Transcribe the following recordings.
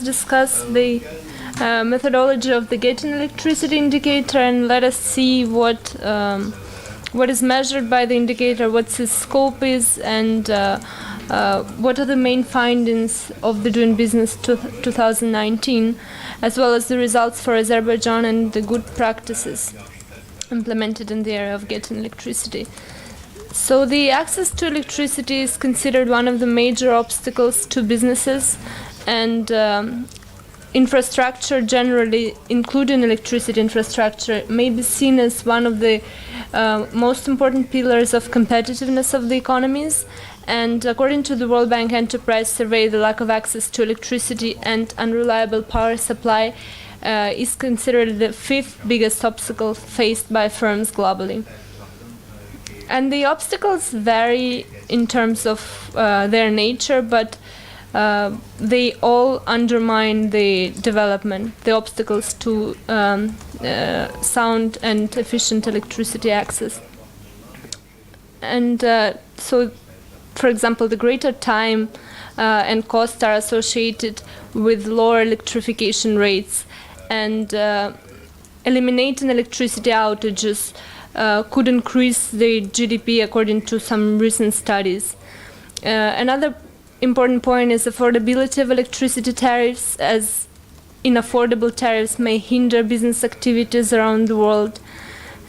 discuss the methodology of the getting electricity indicator, and let us see what is measured by the indicator, what its scope is, and what are the main findings of the Doing Business 2019, as well as the results for Azerbaijan and the good practices implemented in the area of getting electricity. So the access to electricity is considered one of the major obstacles to businesses, and infrastructure generally, including electricity infrastructure, may be seen as one of the most important pillars of competitiveness of the economies. And according to the World Bank Enterprise Survey, the lack of access to electricity and unreliable power supply is considered the 5th biggest obstacle faced by firms globally. And the obstacles vary in terms of their nature, but they all undermine the development, the obstacles to sound and efficient electricity access. And so, for example, the greater time and cost are associated with lower electrification rates, and eliminating electricity outages could increase the GDP according to some recent studies. Another important point is affordability of electricity tariffs, as inaffordable tariffs may hinder business activities around the world.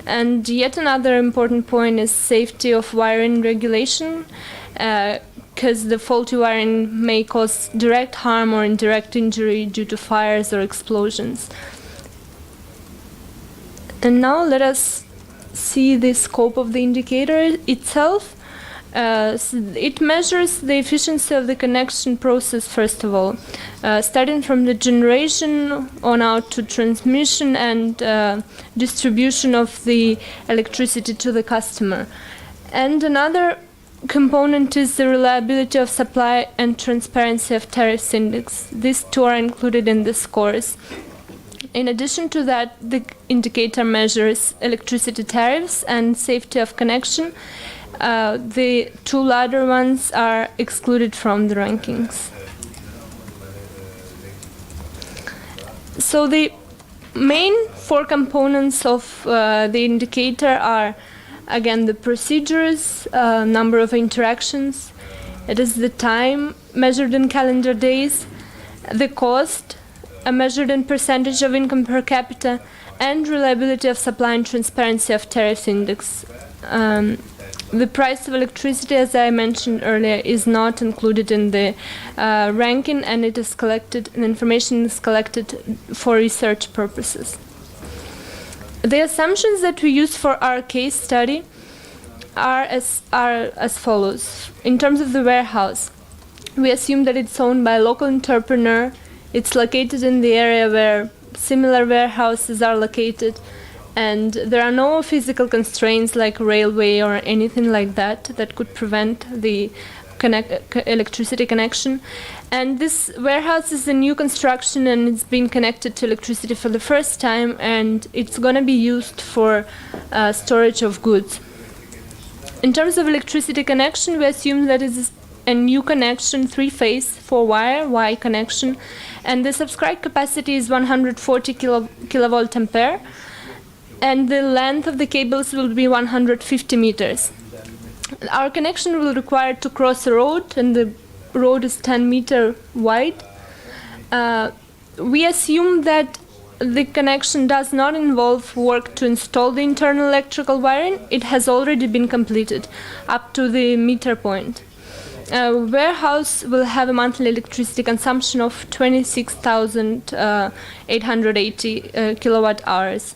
And yet another important point is safety of wiring regulation, because the faulty wiring may cause direct harm or indirect injury due to fires or explosions. And now let us see the scope of the indicator itself. It measures the efficiency of the connection process, first of all, starting from the generation on out to transmission and distribution of the electricity to the customer. And another component is the reliability of supply and transparency of tariffs index. These two are included in the scores. In addition to that, the indicator measures electricity tariffs and safety of connection. The two latter ones are excluded from the rankings. So the main 4 components of the indicator are, again, the procedures, number of interactions, it is the time measured in calendar days, the cost measured in percentage of income per capita, and reliability of supply and transparency of tariff index. The price of electricity, as I mentioned earlier, is not included in the ranking, and it is collected, and information is collected for research purposes. The assumptions that we use for our case study are as follows. In terms of the warehouse, we assume that it's owned by a local entrepreneur. It's located in the area where similar warehouses are located, and there are no physical constraints like railway or anything like that that could prevent the electricity connection. And this warehouse is a new construction, and it's been connected to electricity for the first time, and it's going to be used for storage of goods. In terms of electricity connection, we assume that it is a new connection, 3-phase, 4-wire Y connection, and the subscribed capacity is 140 kilovolt ampere, and the length of the cables will be 150 meters. Our connection will require to cross a road, and the road is 10 meters wide. We assume that the connection does not involve work to install the internal electrical wiring. It has already been completed up to the meter point. A warehouse will have a monthly electricity consumption of 26,880 kilowatt hours.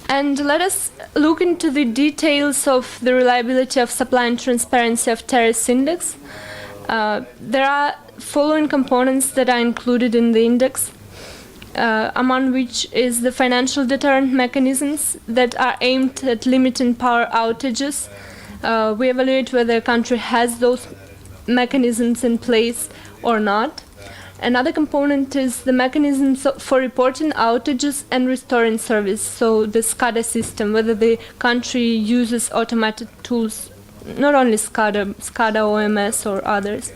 And let us look into the details of the reliability of supply and transparency of tariff index. There are following components that are included in the index, among which is the financial deterrent mechanisms that are aimed at limiting power outages. We evaluate whether a country has those mechanisms in place or not. Another component is the mechanisms for reporting outages and restoring service, so the SCADA system, whether the country uses automated tools, not only SCADA, OMS or others.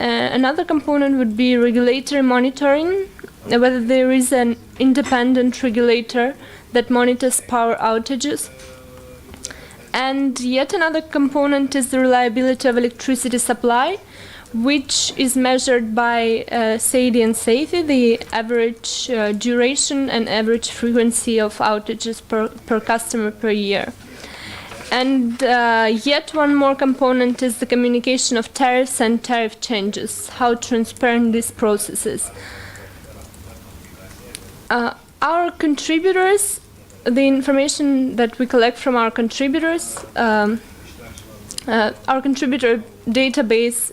Another component would be regulatory monitoring, whether there is an independent regulator that monitors power outages. And yet another component is the reliability of electricity supply, which is measured by SAIDI and SAIFI, the average duration and average frequency of outages per customer per year. And yet one more component is the communication of tariffs and tariff changes, how transparent this process is. Our contributors, the information that we collect from our contributors, our contributor database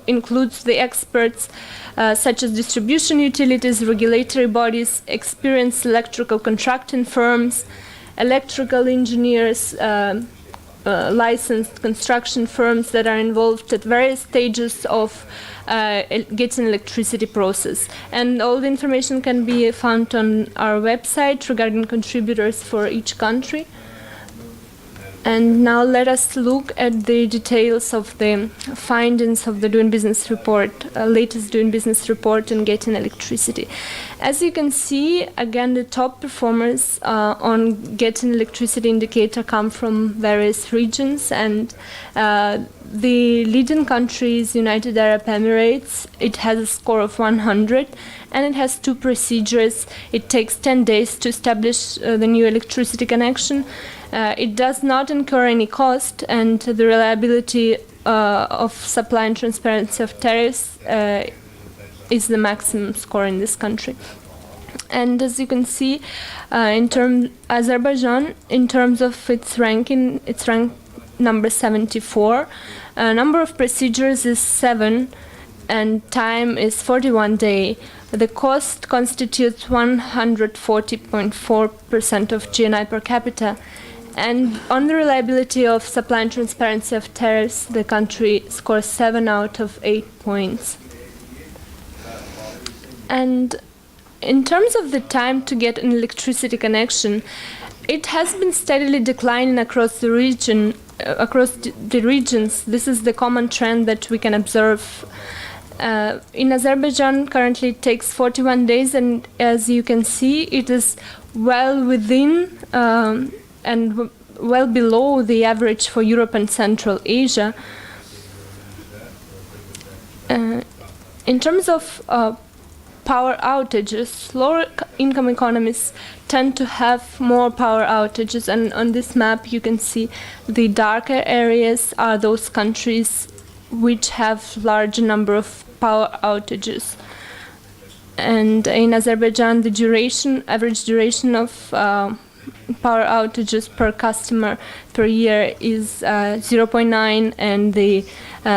includes the experts such as distribution utilities, regulatory bodies, experienced electrical contracting firms, electrical engineers, licensed construction firms that are involved at various stages of getting electricity process. And all the information can be found on our website regarding contributors for each country. And now let us look at the details of the findings of the Doing Business report, latest Doing Business report on getting electricity. As you can see, again, the top performers on getting electricity indicator come from various regions, and the leading country is United Arab Emirates. It has a score of 100, and it has two procedures. It takes 10 days to establish the new electricity connection. It does not incur any cost, and the reliability of supply and transparency of tariffs is the maximum score in this country. And as you can see, Azerbaijan, in terms of its ranking, it's ranked number 74. Number of procedures is 7, and time is 41 days. The cost constitutes 140.4% of GNI per capita. And on the reliability of supply and transparency of tariffs, the country scores 7 out of 8 points. And in terms of the time to get an electricity connection, it has been steadily declining across the region, across the regions. This is the common trend that we can observe. In Azerbaijan, currently it takes 41 days, and as you can see, it is well within and well below the average for Europe and Central Asia. In terms of power outages, lower income economies tend to have more power outages, and on this map you can see the darker areas are those countries which have large number of power outages. And in Azerbaijan, the average duration of power outages per customer per year is 0.9, and the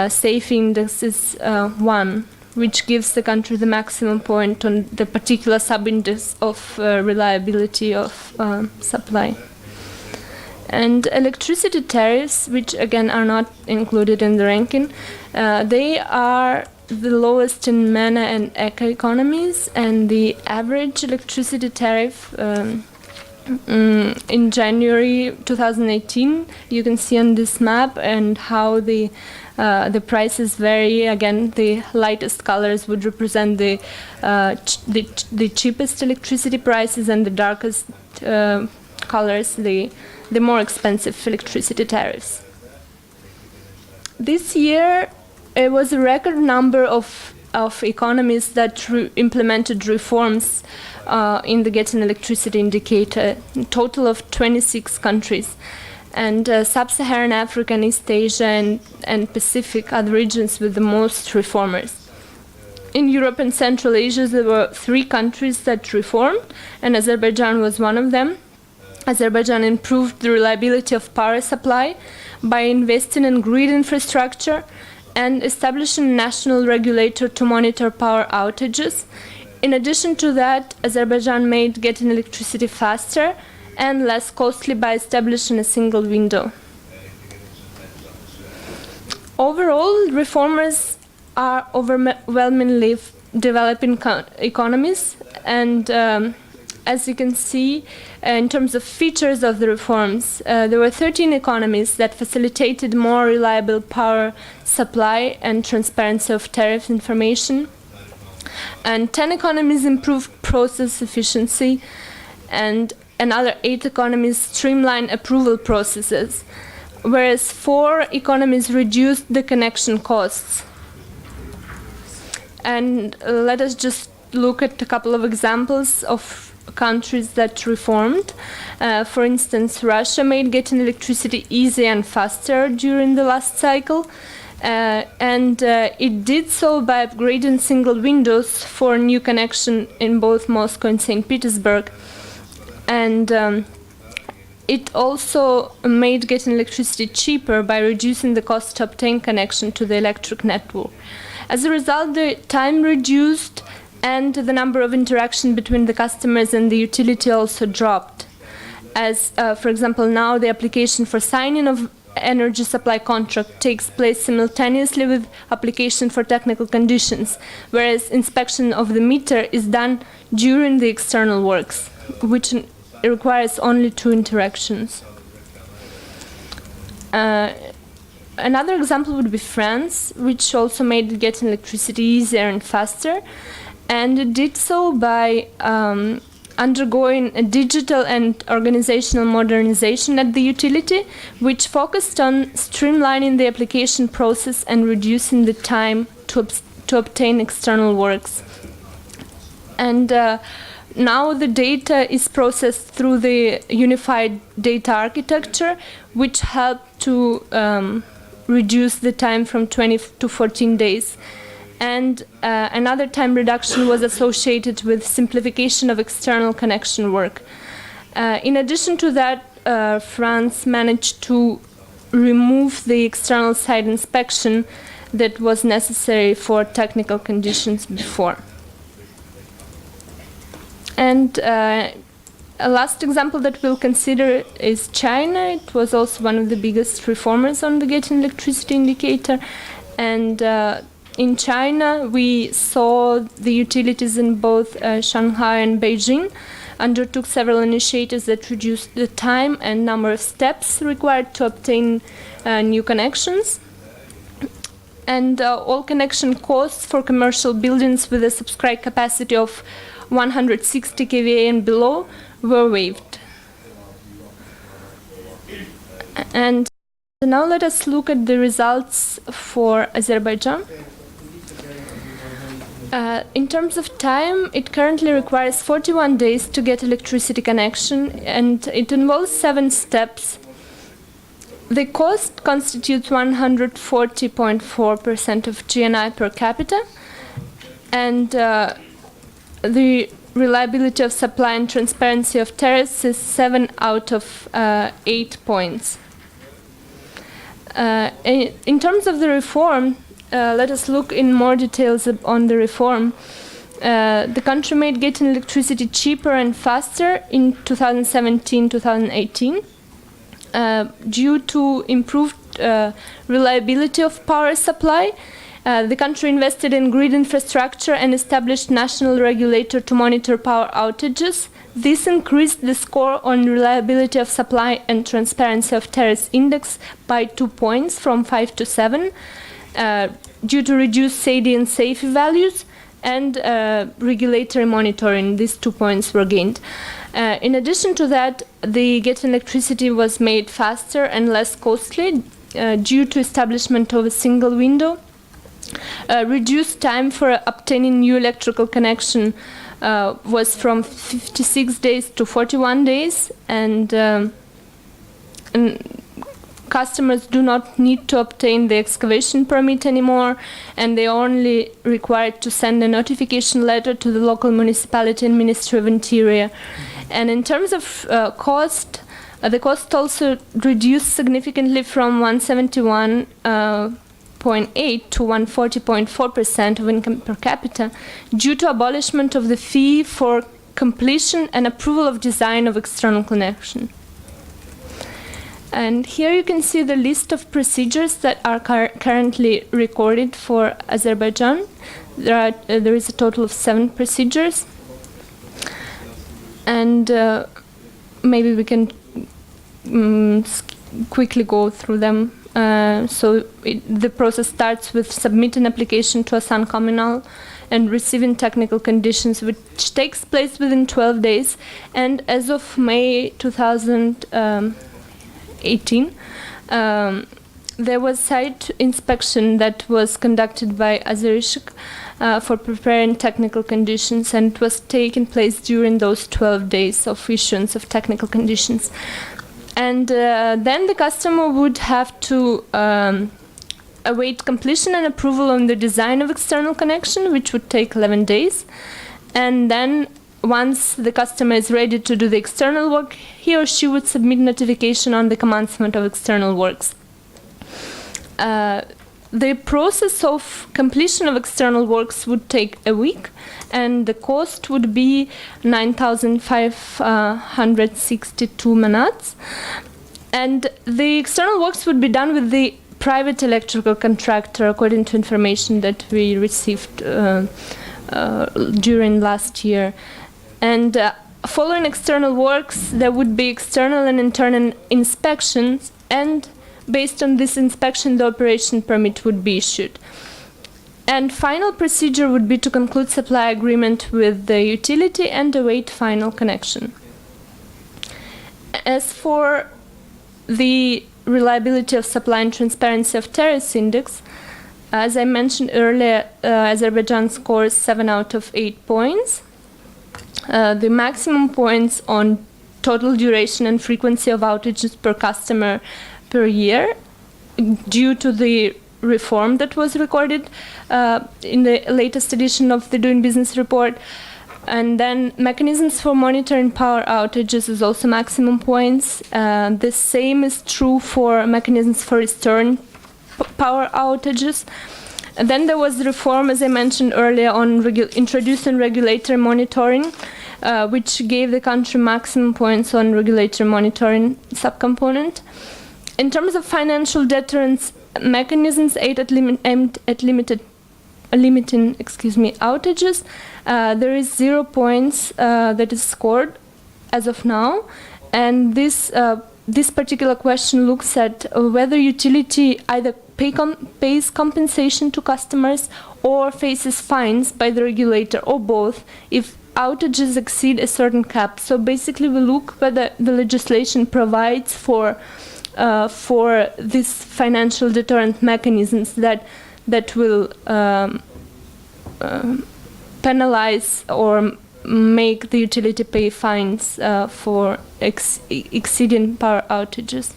safe index is 1, which gives the country the maximum point on the particular sub-index of reliability of supply. And electricity tariffs, which again are not included in the ranking, they are the lowest in MENA and ECA economies, and the average electricity tariff in January 2018, you can see on this map, and how the prices vary. Again, the lightest colors would represent the cheapest electricity prices, and the darkest colors, the more expensive electricity tariffs. This year, it was a record number of economies that implemented reforms in the getting electricity indicator, a total of 26 countries. And Sub-Saharan Africa and East Asia and Pacific are the regions with the most reformers. In Europe and Central Asia, there were 3 countries that reformed, and Azerbaijan was one of them. Azerbaijan improved the reliability of power supply by investing in grid infrastructure and establishing a national regulator to monitor power outages. In addition to that, Azerbaijan made getting electricity faster and less costly by establishing a single window. Overall, reformers are overwhelmingly developing economies, and as you can see, in terms of features of the reforms, there were 13 economies that facilitated more reliable power supply and transparency of tariff information. And 10 economies improved process efficiency, and another 8 economies streamlined approval processes, whereas 4 economies reduced the connection costs. And let us just look at a couple of examples of countries that reformed. For instance, Russia made getting electricity easier and faster during the last cycle, and it did so by upgrading single windows for new connection in both Moscow and St. Petersburg. And it also made getting electricity cheaper by reducing the cost to obtain connection to the electric network. As a result, the time reduced and the number of interactions between the customers and the utility also dropped. As, for example, now the application for signing of energy supply contract takes place simultaneously with application for technical conditions, whereas inspection of the meter is done during the external works, which requires only 2 interactions. Another example would be France, which also made getting electricity easier and faster, and it did so by undergoing a digital and organizational modernization at the utility, which focused on streamlining the application process and reducing the time to obtain external works. And now the data is processed through the unified data architecture, which helped to reduce the time from 20 to 14 days. And another time reduction was associated with simplification of external connection work. In addition to that, France managed to remove the external site inspection that was necessary for technical conditions before. And a last example that we'll consider is China. It was also one of the biggest reformers on the getting electricity indicator. And in China, we saw the utilities in both Shanghai and Beijing undertook several initiatives that reduced the time and number of steps required to obtain new connections. And all connection costs for commercial buildings with a subscribed capacity of 160 kVA and below were waived. And now let us look at the results for Azerbaijan. In terms of time, it currently requires 41 days to get electricity connection, and it involves 7 steps. The cost constitutes 140.4% of GNI per capita, and the reliability of supply and transparency of tariffs is 7 out of 8 points. In terms of the reform, let us look in more details on the reform. The country made getting electricity cheaper and faster in 2017-2018 due to improved reliability of power supply. The country invested in grid infrastructure and established national regulator to monitor power outages. This increased the score on reliability of supply and transparency of tariffs index by 2 points, from 5 to 7. Due to reduced SAIDI and SAFE values and regulatory monitoring, these 2 points were gained. In addition to that, the getting electricity was made faster and less costly due to establishment of a single window. Reduced time for obtaining new electrical connection was from 56 days to 41 days, and customers do not need to obtain the excavation permit anymore, and they are only required to send a notification letter to the local municipality and Ministry of Interior. And in terms of cost, the cost also reduced significantly from 171.8 to 140.4% of income per capita due to abolishment of the fee for completion and approval of design of external connection. And here you can see the list of procedures that are currently recorded for Azerbaijan. There is a total of 7 procedures. And maybe we can quickly go through them. The process starts with submitting an application to a San Communal and receiving technical conditions, which takes place within 12 days. And as of May 2018, there was site inspection that was conducted by Azerishik for preparing technical conditions, and it was taking place during those 12 days of issuance of technical conditions. And then the customer would have to await completion and approval on the design of external connection, which would take 11 days. And then once the customer is ready to do the external work, he or she would submit notification on the commencement of external works. The process of completion of external works would take a week, and the cost would be 9,562 manats. And the external works would be done with the private electrical contractor, according to information that we received during last year. And following external works, there would be external and internal inspections, and based on this inspection, the operation permit would be issued. And final procedure would be to conclude supply agreement with the utility and await final connection. As for the reliability of supply and transparency of tariffs index, as I mentioned earlier, Azerbaijan scores 7 out of 8 points. The maximum points on total duration and frequency of outages per customer per year, due to the reform that was recorded in the latest edition of the Doing Business report. And then mechanisms for monitoring power outages is also maximum points. The same is true for mechanisms for restoring power outages. And then there was the reform, as I mentioned earlier, on introducing regulatory monitoring, which gave the country maximum points on regulatory monitoring subcomponent. In terms of financial deterrence mechanisms aimed at limiting outages, there is 0 points that is scored as of now, and this particular question looks at whether utility either pays compensation to customers or faces fines by the regulator, or both, if outages exceed a certain cap. So basically, we look whether the legislation provides for these financial deterrent mechanisms that will penalize or make the utility pay fines for exceeding power outages.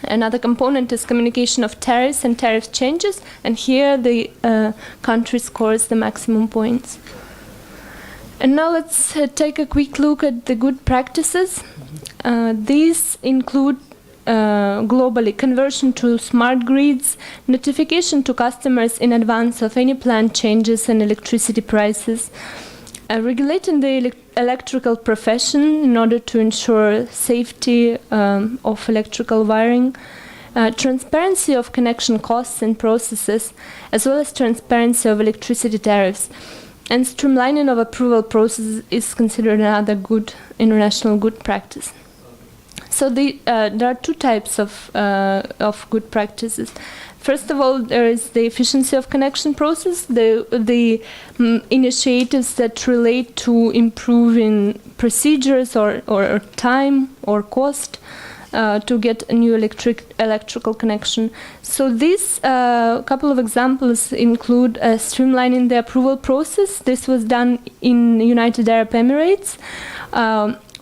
Another component is communication of tariffs and tariff changes, and here the country scores the maximum points. And now let's take a quick look at the good practices. These include globally conversion to smart grids, notification to customers in advance of any planned changes in electricity prices, regulating the electrical profession in order to ensure safety of electrical wiring, transparency of connection costs and processes, as well as transparency of electricity tariffs. And streamlining of approval processes is considered another good international good practice. So there are two types of good practices. First of all, there is the efficiency of connection process, the initiatives that relate to improving procedures or time or cost to get a new electrical connection. So these couple of examples include streamlining the approval process. This was done in United Arab Emirates,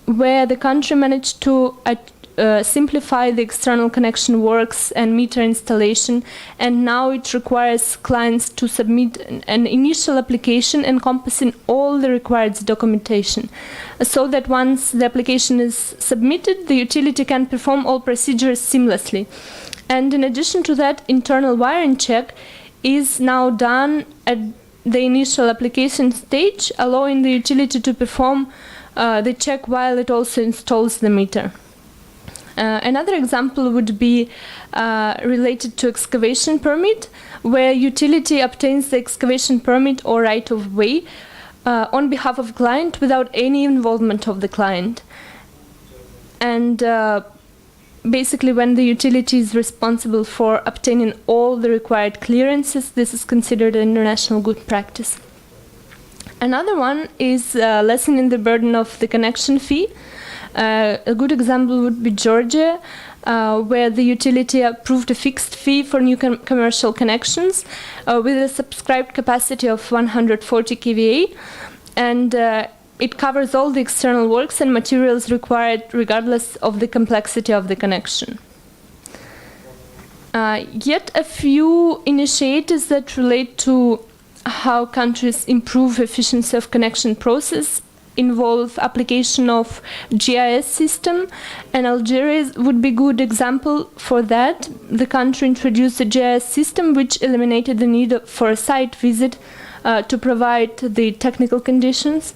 where the country managed to simplify the external connection works and meter installation, and now it requires clients to submit an initial application encompassing all the required documentation, so that once the application is submitted, the utility can perform all procedures seamlessly. And in addition to that, internal wiring check is now done at the initial application stage, allowing the utility to perform the check while it also installs the meter. Another example would be related to excavation permit, where utility obtains the excavation permit or right of way on behalf of the client without any involvement of the client. And basically, when the utility is responsible for obtaining all the required clearances, this is considered an international good practice. Another one is lessening the burden of the connection fee. A good example would be Georgia, where the utility approved a fixed fee for new commercial connections with a subscribed capacity of 140 kVA, and it covers all the external works and materials required regardless of the complexity of the connection. Yet a few initiatives that relate to how countries improve efficiency of connection process involve application of GIS system, and Algeria would be a good example for that. The country introduced a GIS system which eliminated the need for a site visit to provide the technical conditions.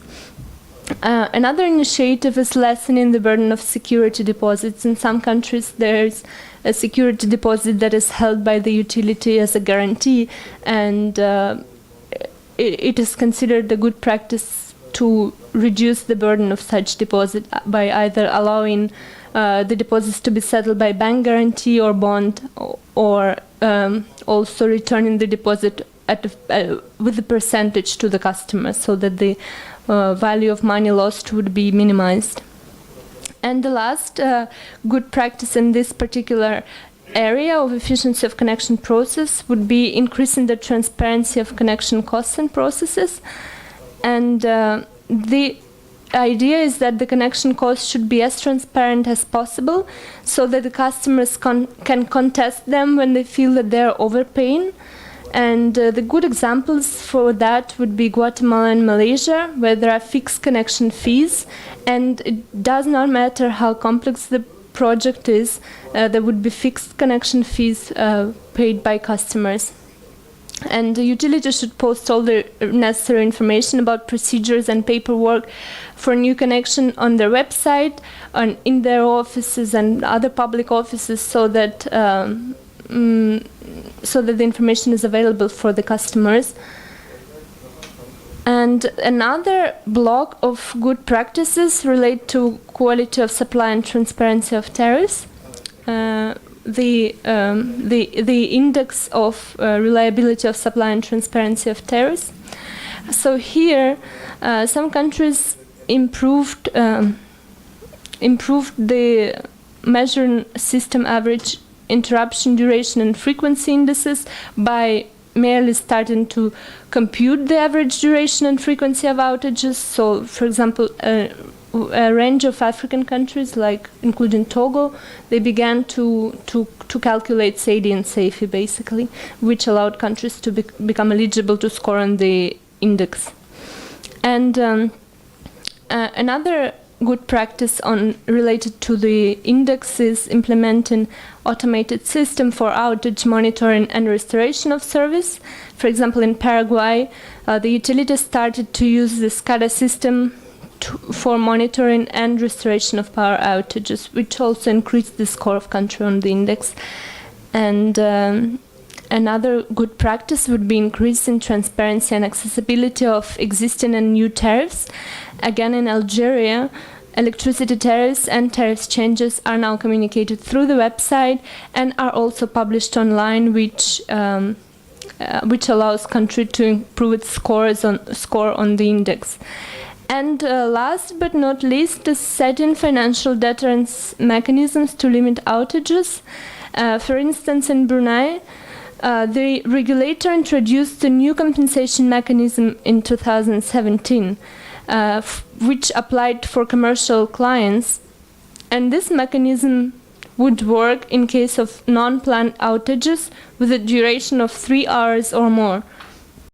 Another initiative is lessening the burden of security deposits. In some countries there's a security deposit that is held by the utility as a guarantee, and it is considered a good practice to reduce the burden of such deposit by either allowing the deposits to be settled by bank guarantee or bond, or also returning the deposit with a percentage to the customer, so that the value of money lost would be minimized. And the last good practice in this particular area of efficiency of connection process would be increasing the transparency of connection costs and processes. And the idea is that the connection costs should be as transparent as possible, so that the customers can contest them when they feel that they're overpaying. And the good examples for that would be Guatemala and Malaysia, where there are fixed connection fees, and it does not matter how complex the project is, there would be fixed connection fees paid by customers. And the utility should post all the necessary information about procedures and paperwork for new connection on their website, in their offices and other public offices, so that the information is available for the customers. And another block of good practices relate to quality of supply and transparency of tariffs. The index of reliability of supply and transparency of tariffs. So here, some countries improved the measuring system average interruption duration and frequency indices by merely starting to compute the average duration and frequency of outages. So, for example, a range of African countries, like including Togo, they began to calculate SAIDI and SAIFI, basically, which allowed countries to become eligible to score on the index. And another good practice related to the index is implementing automated system for outage monitoring and restoration of service. For example, in Paraguay, the utility started to use the SCADA system for monitoring and restoration of power outages, which also increased the score of country on the index. And another good practice would be increasing transparency and accessibility of existing and new tariffs. Again, in Algeria, electricity tariffs and tariffs changes are now communicated through the website and are also published online, which allows country to improve its score on the index. And last but not least, is setting financial deterrence mechanisms to limit outages. For instance, in Brunei, the regulator introduced a new compensation mechanism in 2017, which applied for commercial clients. And this mechanism would work in case of non-planned outages with a duration of 3 hours or more.